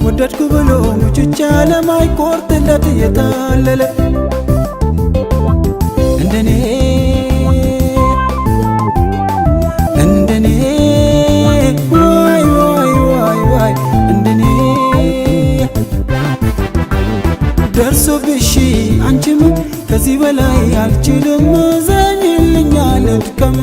ወደድኩ ብሎ ሙጭጫ ለማይቆርጥለት የታለለ እንደኔ ዋይ ዋይ ዋይ ዋይ እንደኔ ደርሶብሽ አንቺም ከዚህ በላይ አልችልም ዘኝልኛል ድካም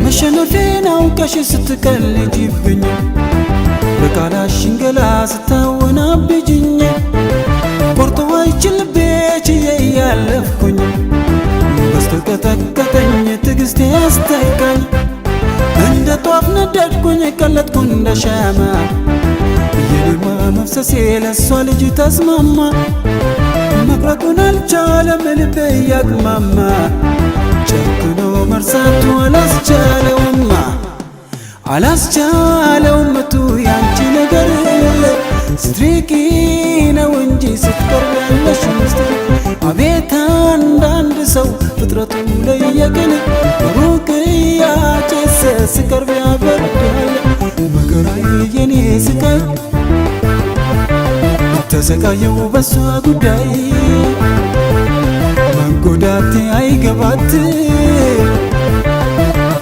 መሸነፌን አውቀሽ ስትቀልጂብኝ በቃላሽ ሽንገላ ስታወናብጅኝ ቆርጦ አይችል ልቤ ያለፍኩኝ በስተቀጠቀጠኝ ትዕግስቴ አስተካኝ እንደ ጧፍ ነደድኩኝ ቀለጥኩ እንደ ሻማ የኔማ መፍሰሴ ለሷ ልጅ ተስማማ መቅረቱን አልቻለም ልቤ ያቅማማ ጨክኖ መርሳቱ አላስቻለውም መቱ ያንቺ ነገር ስትሪቂ ነው እንጂ ስትቀርብ ያለሽ ምስጢር አቤት አንዳንድ ሰው ፍጥረቱ ለየቅል ሩቅ ያጨሰ ስቀርብ ያበርዳል መከራዬ የኔ ስቃይ ተሰቃየው በሷ ጉዳይ መጎዳቴ አይገባት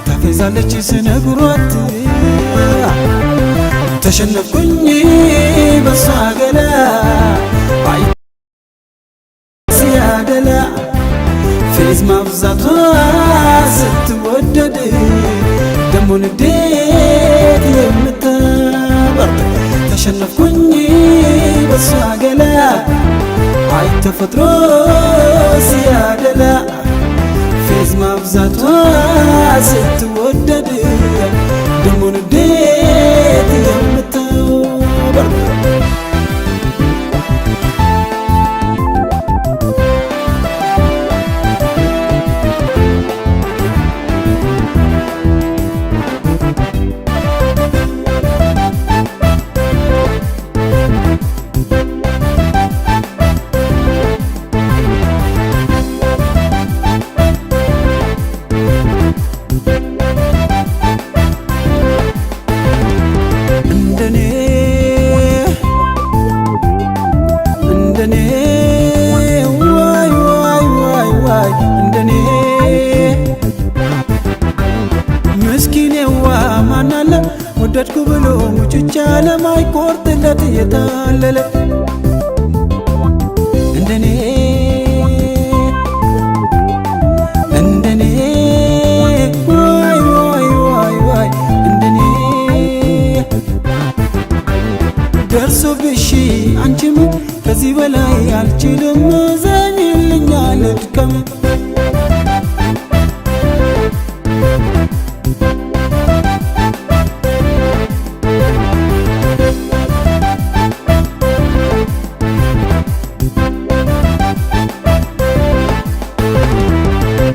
ታፌዛለች ስነግሯት ተሸነፍኩኝ በሷ ገላ አይ ሲያደላ ፌዝ ማብዛቷ ስትወደድ ደሞ ንዴት የምታበር ተሸነፍኩኝ በሷ ገላ አይ ተፈጥሮ ሲያደላ ፌዝ ማብዛቷ ስትወደድ ደሞ ንዴት የምታበር እንደኔ ዋይ ዋይ ዋይ ዋይ እንደኔ ምስኪኔዋ ማናለ ወደድኩ ብሎ ሙጭጫ ለማይቆርጥለት የታለለ እንደኔ ዋይ ዋይ ዋይ ዋይ እንደኔ ደርሶብሽ አንቺም ከዚህ በላይ አልችልም ዘኝልኛል ድካም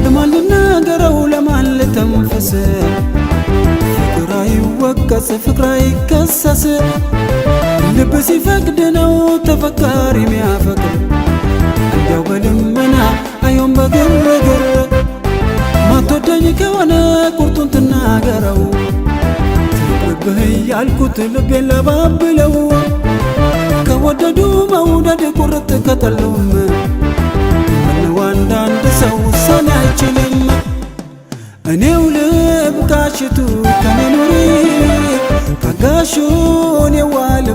ለማን ልናገረው ለማን ልተንፈስ ፍቅር አይወቀስ ፍቅር አይከሰስ ልብ ሲፈቅድ ነው ተፈቃሪ የሚያፈቅር እንዲያው በልመና አየውን በግርግር ማትወደኝ ከሆነ ቁርጡን ትናገረው ትቅርብህ ያልኩት ልቤን ለባብለው ከወደዱ መውደድ ቁርጥ ከጠሉም ምነው አንዳንድ ሰው ውሳኔ አይችልም እኔው ልብቃሽቱ ከኔ ኑሪ ካጋሹን የዋል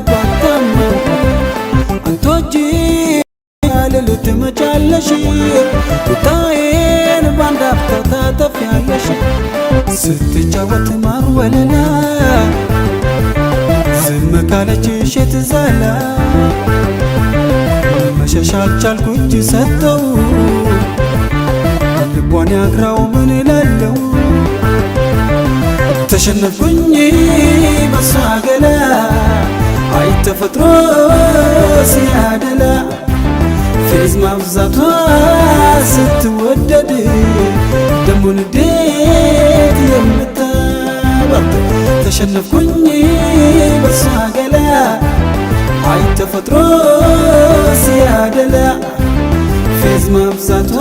ስትጫወት ማር ወለላ ዝም ካለች እሸት ዛላ መሸሽ አልቻልኩ እጅ ሰጠው ልቧን ያግራው ምን እላለው ተሸነፍኩኝ በሷ ገላ አይ ተፈጥሮ ሲያደላ ፌዝ ማብዛቷ ስትወደድ ደሞ ንዴት የምታበርድ ተሸነፍኩኝ በሷ ገላ አይ ተፈጥሮ ሲያደላ ፌዝ ማብዛቷ